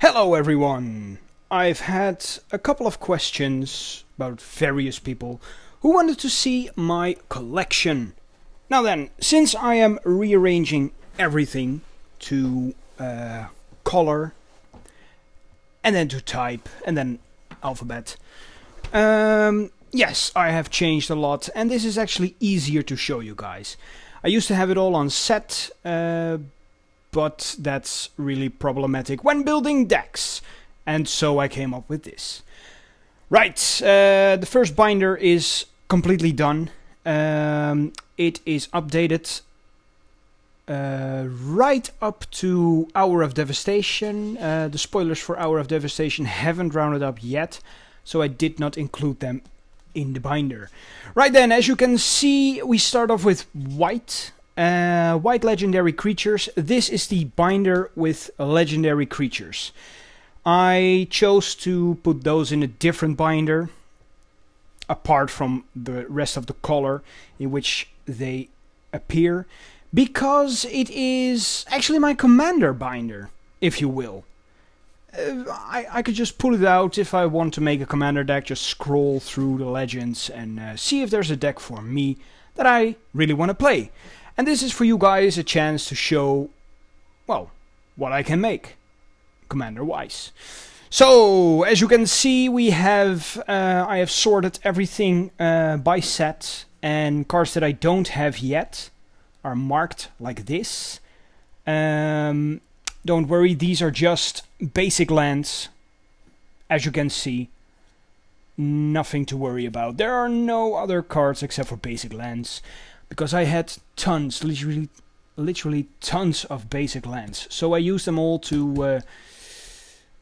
Hello everyone! I've had a couple of questions about various people who wanted to see my collection. Now then, since I am rearranging everything to color and then to type and then alphabet, yes, I have changed a lot and this is actually easier to show you guys. I used to have it all on set, but that's really problematic when building decks, and so I came up with this. Right, the first binder is completely done. It is updated right up to Hour of Devastation. The spoilers for Hour of Devastation haven't rounded up yet, so I did not include them in the binder. Right then, as you can see, we start off with white. White legendary creatures. This is the binder with legendary creatures. I chose to put those in a different binder, apart from the rest of the color in which they appear, because it is actually my commander binder, if you will. I could just pull it out if I want to make a commander deck, just scroll through the legends and see if there's a deck for me that I really want to play. And this is for you guys a chance to show, well, what I can make, commander-wise. So, as you can see, we have I have sorted everything by set, and cards that I don't have yet are marked like this. Don't worry, these are just basic lands, as you can see. Nothing to worry about. There are no other cards except for basic lands, because I had tons, literally tons of basic lands. So I used them all to,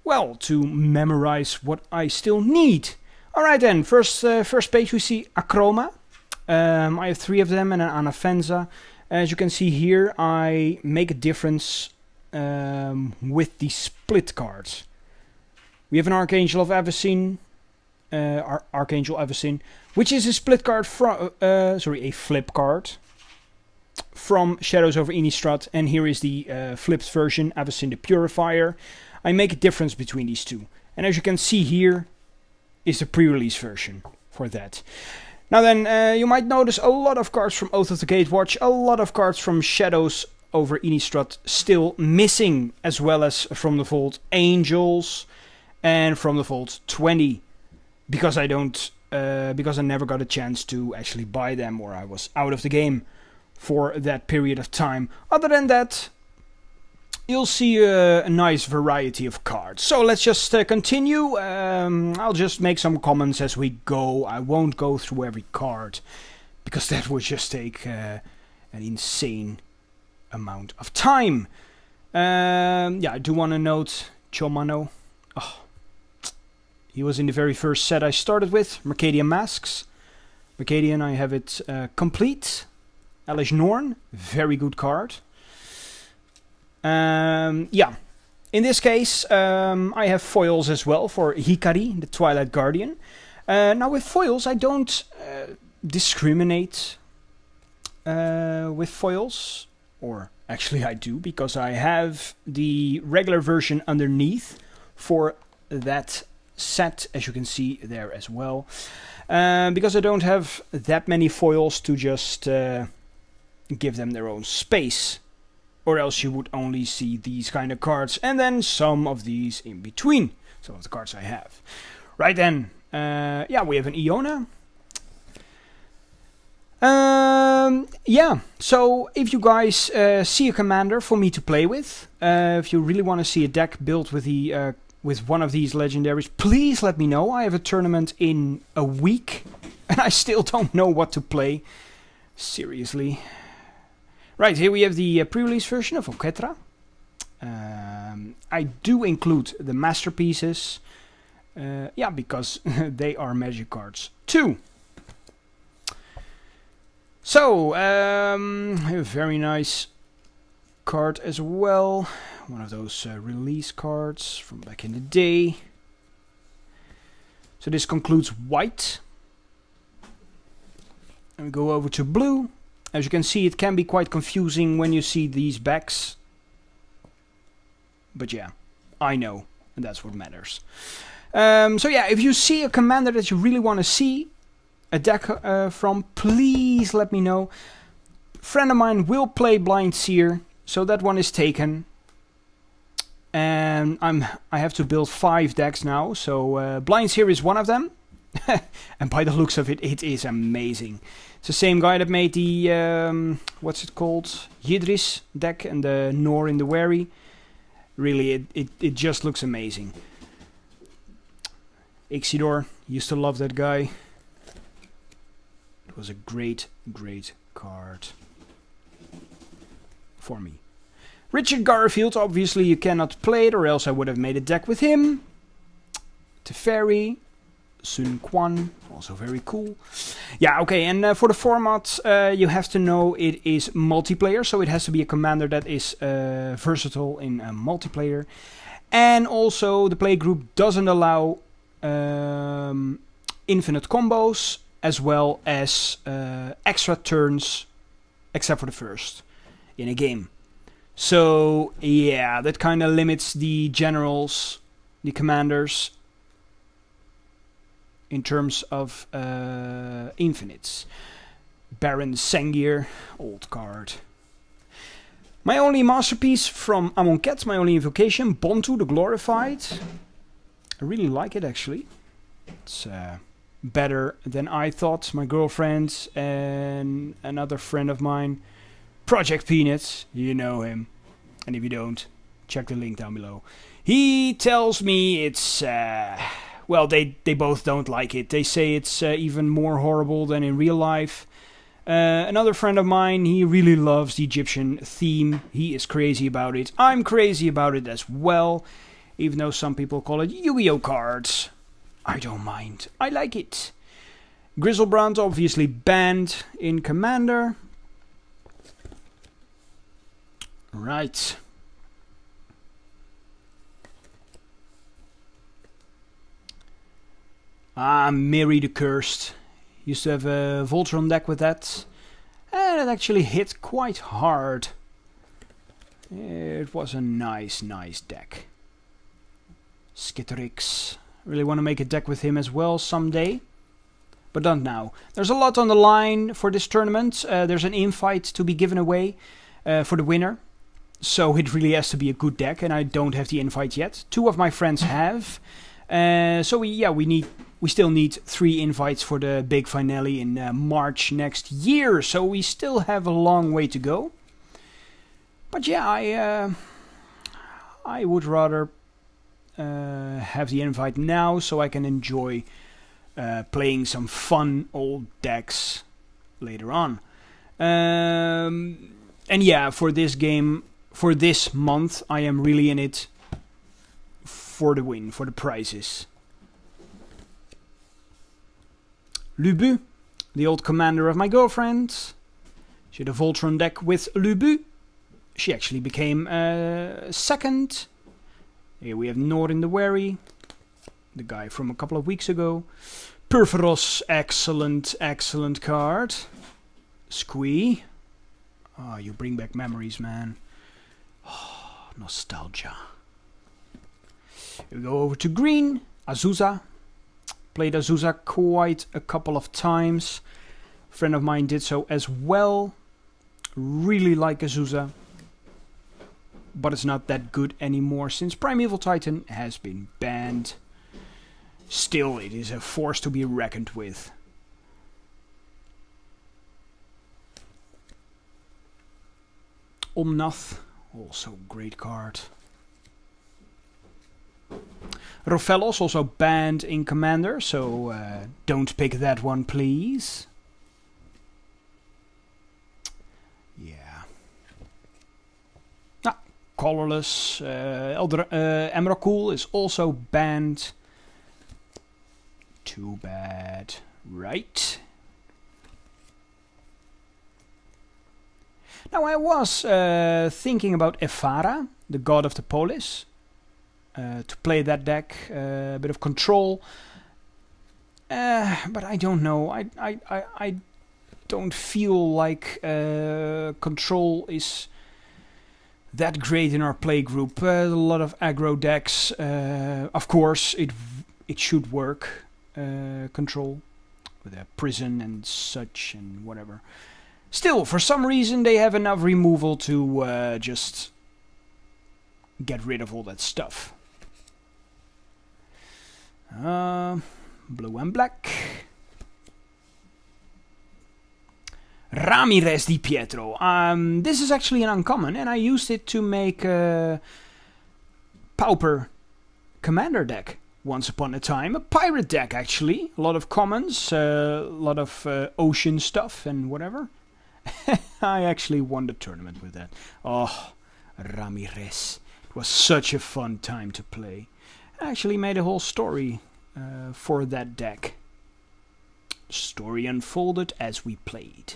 well, to memorize what I still need. Alright then, first page we see Acroma. I have 3 of them and an Anafenza. As you can see here, I make a difference with the split cards. We have an Archangel of Avacyn. Archangel Avacyn, which is a split card from, a flip card from Shadows over Innistrad, and here is the flipped version, Avacyn the Purifier. I make a difference between these two, and as you can see here is the pre-release version for that. Now then, you might notice a lot of cards from Oath of the Gatewatch, a lot of cards from Shadows over Innistrad still missing, as well as from the Vault Angels and from the Vault 20. Because I never got a chance to actually buy them, or I was out of the game for that period of time. Other than that, you'll see a nice variety of cards. So let's just continue. I'll just make some comments as we go. I won't go through every card, because that would just take an insane amount of time. Yeah, I do want to note Chomano. Oh. He was in the very first set I started with, Mercadian Masks. Mercadian, I have it complete. Elish Norn, very good card. Yeah, in this case, I have foils as well for Hikari, the Twilight Guardian. Now with foils, I don't discriminate with foils. Or actually I do, because I have the regular version underneath for that set, as you can see there as well, because I don't have that many foils to just give them their own space, or else you would only see these kind of cards and then some of these in between, some of the cards I have. Right then, yeah, we have an Iona. Yeah, so if you guys see a commander for me to play with, if you really want to see a deck built with the with one of these legendaries, please let me know. I have a tournament in a week, and I still don't know what to play. Seriously. Right, here we have the pre-release version of Oketra. I do include the masterpieces. Yeah, because they are magic cards too. So, a very nice card as well. One of those release cards from back in the day. So this concludes white. And we go over to blue. As you can see, it can be quite confusing when you see these backs. But yeah, I know. and that's what matters. So yeah, if you see a commander that you really want to see a deck from, please let me know. Friend of mine will play Blind Seer, so that one is taken. And I have to build 5 decks now, so Blind Seer is one of them. And by the looks of it, it is amazing. It's the same guy that made the, what's it called? Yidris deck and the Nor in the Wary. Really, it just looks amazing. Ixidor, used to love that guy. It was a great, great card for me. Richard Garfield, obviously you cannot play it, or else I would have made a deck with him. Teferi, Sun Quan, also very cool. Yeah, okay, and for the format, you have to know it is multiplayer, so it has to be a commander that is versatile in multiplayer. And also, the playgroup doesn't allow infinite combos, as well as extra turns, except for the first, in a game. So, yeah, that kind of limits the generals, the commanders, in terms of infinites. Baron Sengir, old card. My only masterpiece from Amonkhet, my only invocation, Bontu the Glorified. I really like it, actually. It's better than I thought. My girlfriend and another friend of mine, Project Peanuts, you know him. And if you don't, check the link down below. He tells me it's... well, they both don't like it. They say it's even more horrible than in real life. Another friend of mine, he really loves the Egyptian theme. He is crazy about it. I'm crazy about it as well. Even though some people call it Yu-Gi-Oh cards. I don't mind. I like it. Griselbrand obviously banned in Commander. Right. Miri the Cursed. Used to have a Voltron deck with that. And it actually hit quite hard. It was a nice deck. Skitterix. Really want to make a deck with him as well someday. But don't now. There's a lot on the line for this tournament. There's an invite to be given away for the winner. So it really has to be a good deck. And I don't have the invite yet. 2 of my friends have. So we still need 3 invites for the big finale in March next year. So we still have a long way to go. But yeah, I would rather have the invite now so I can enjoy playing some fun old decks later on. And yeah, for this game, for this month, I am really in it for the win, for the prizes. Lubu, the old commander of my girlfriend. She had a Voltron deck with Lubu. She actually became second. Here we have Nor in the Wary, the guy from a couple of weeks ago. Perforos, excellent card. Squee. Oh, you bring back memories, man. Oh, nostalgia. We go over to green. Azusa. Played Azusa quite a couple of times. A friend of mine did so as well. Really like Azusa. But it's not that good anymore since Primeval Titan has been banned. Still, it is a force to be reckoned with. Omnath, also great card. Rofellos, also banned in Commander, so don't pick that one, please. Yeah. Ah, Colorless. Emrakul is also banned. Too bad. Right. Now I was thinking about Ephara, the god of the polis. To play that deck, a bit of control, but I don't know. I don't feel like control is that great in our play group. A lot of aggro decks. Of course, it should work. Control with a prison and such and whatever. Still, for some reason, they have enough removal to just get rid of all that stuff. Blue and black. Ramirez Di Pietro. This is actually an uncommon, and I used it to make a Pauper commander deck once upon a time. A pirate deck, actually. A lot of commons, a lot of ocean stuff and whatever. I actually won the tournament with that. Oh, Ramirez. It was such a fun time to play. I actually made a whole story for that deck. The story unfolded as we played.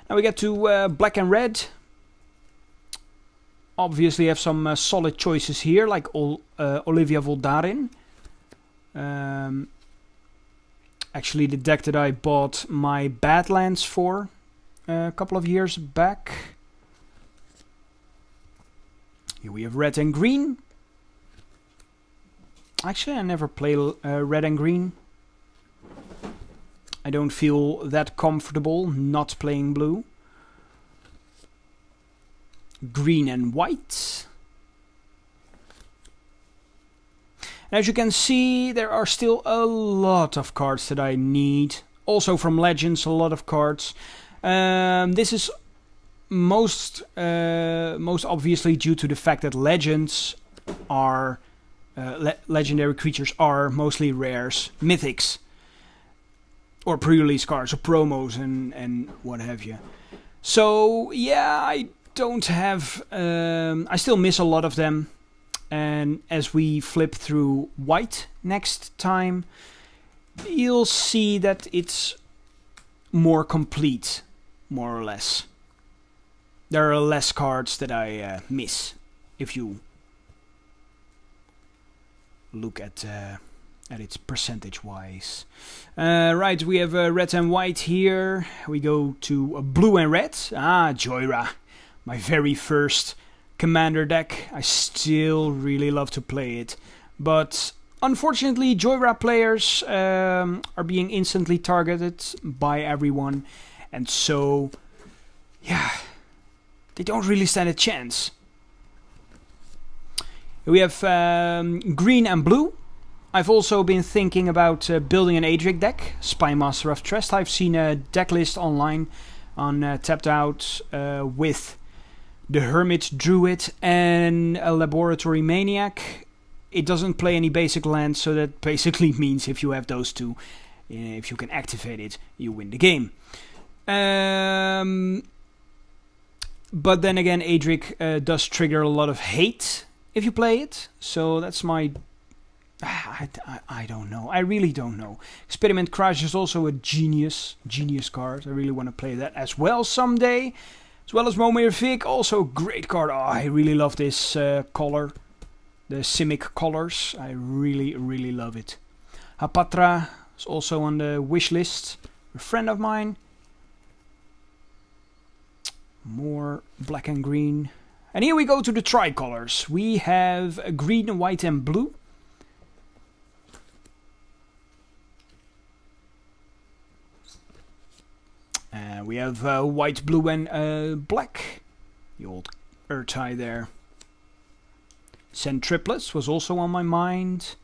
Now we get to black and red. Obviously have some solid choices here, like Olivia Voldarin. Actually the deck that I bought my Badlands for a couple of years back. Here we have red and green. Actually I never play red and green. I don't feel that comfortable not playing blue. Green and white. And as you can see, there are still a lot of cards that I need. Also from Legends, a lot of cards. This is most obviously due to the fact that Legends are legendary creatures are mostly rares, mythics. Or pre-release cards, or promos, and what have you. So, yeah, I don't have... I still miss a lot of them. And as we flip through white next time, you'll see that it's more complete, more or less. There are less cards that I miss, if you look at its percentage-wise. Right, we have red and white here. We go to blue and red. Ah, Joyra. My very first commander deck. I still really love to play it. But unfortunately, Joyra players are being instantly targeted by everyone. And so, yeah, they don't really stand a chance. We have green and blue. I've also been thinking about building an Adric deck, Spymaster of Trest. I've seen a deck list online on Tapped Out with the Hermit Druid and a Laboratory Maniac. It doesn't play any basic lands, so that basically means if you have those two, if you can activate it, you win the game. But then again, Adric does trigger a lot of hate if you play it, so that's my... I don't know. I really don't know. Experiment Crash is also a genius card. I really want to play that as well someday. As well as Momir Vic, also a great card. Oh, I really love this color. The Simic colors. I really love it. Hapatra is also on the wish list. A friend of mine. More black and green. And here we go to the tricolors. We have green, white and blue. We have white, blue and black. The old Urtai there. Centriplets was also on my mind.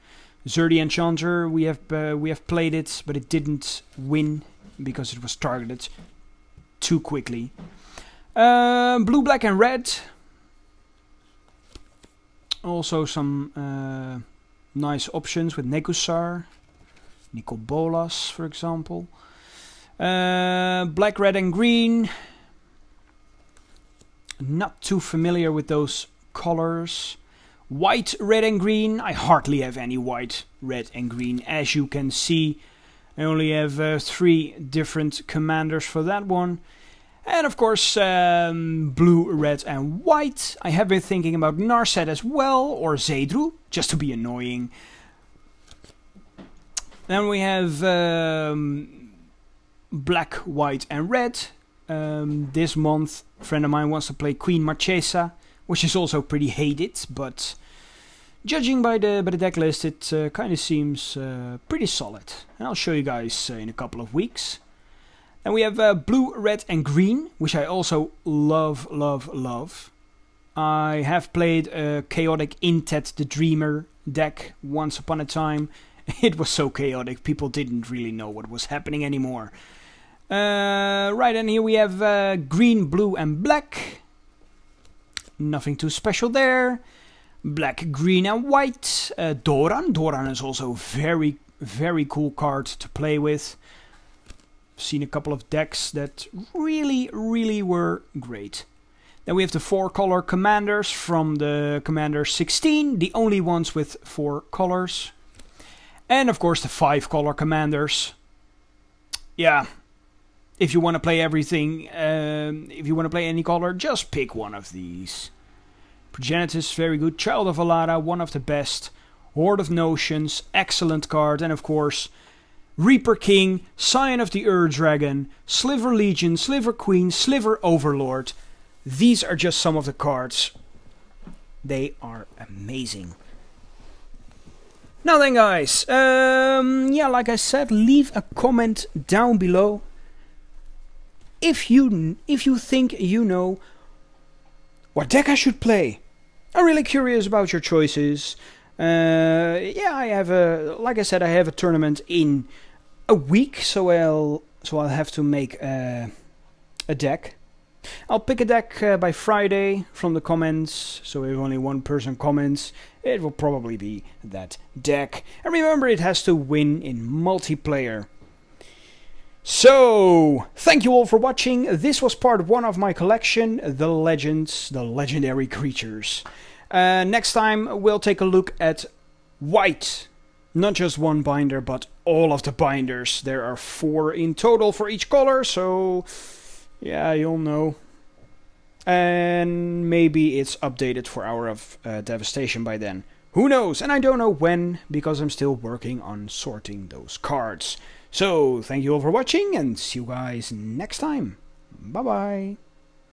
Zerdy Enchanter, we have played it, but it didn't win because it was targeted too quickly. Blue, black and red. Also some nice options with Negusar, Nicol Bolas, for example. Black, red and green. Not too familiar with those colors. White, red and green. I hardly have any white, red and green. As you can see, I only have 3 different commanders for that one. And of course, blue, red and white. I have been thinking about Narset as well, or Zedru, just to be annoying. Then we have black, white and red. This month, a friend of mine wants to play Queen Marchesa which is also pretty hated, but judging by the deck list, it kind of seems pretty solid. And I'll show you guys in a couple of weeks. And we have blue, red and green, which I also love, love, love. I have played a chaotic Intet the Dreamer deck once upon a time. It was so chaotic, people didn't really know what was happening anymore. Right, and here we have green, blue and black. Nothing too special there. Black, green and white. Doran. Doran is also very, very cool card to play with. I've seen a couple of decks that really, really were great. Then we have the 4-color commanders from the Commander 16, the only ones with 4 colors. And of course the 5-color commanders. Yeah, if you want to play everything, if you want to play any color, just pick one of these. Progenitus, very good. Child of Alara, one of the best. Horde of Notions, excellent card. And of course, Reaper King, Scion of the Ur-Dragon, Sliver Legion, Sliver Queen, Sliver Overlord. These are just some of the cards. They are amazing. Now then guys, yeah, like I said, leave a comment down below if you think you know what deck I should play. I'm really curious about your choices. Yeah, I have like I said, I have a tournament in a week, so I'll have to make a deck. I'll pick a deck by Friday from the comments, so if only one person comments, it will probably be that deck. And remember, it has to win in multiplayer. So, thank you all for watching. This was part 1 of my collection, The Legends, the Legendary Creatures. Next time, we'll take a look at white. Not just one binder, but all of the binders. There are 4 in total for each color, so yeah, you'll know. And maybe it's updated for Hour of Devastation by then. Who knows? And I don't know when, because I'm still working on sorting those cards. So, thank you all for watching, and see you guys next time. Bye-bye.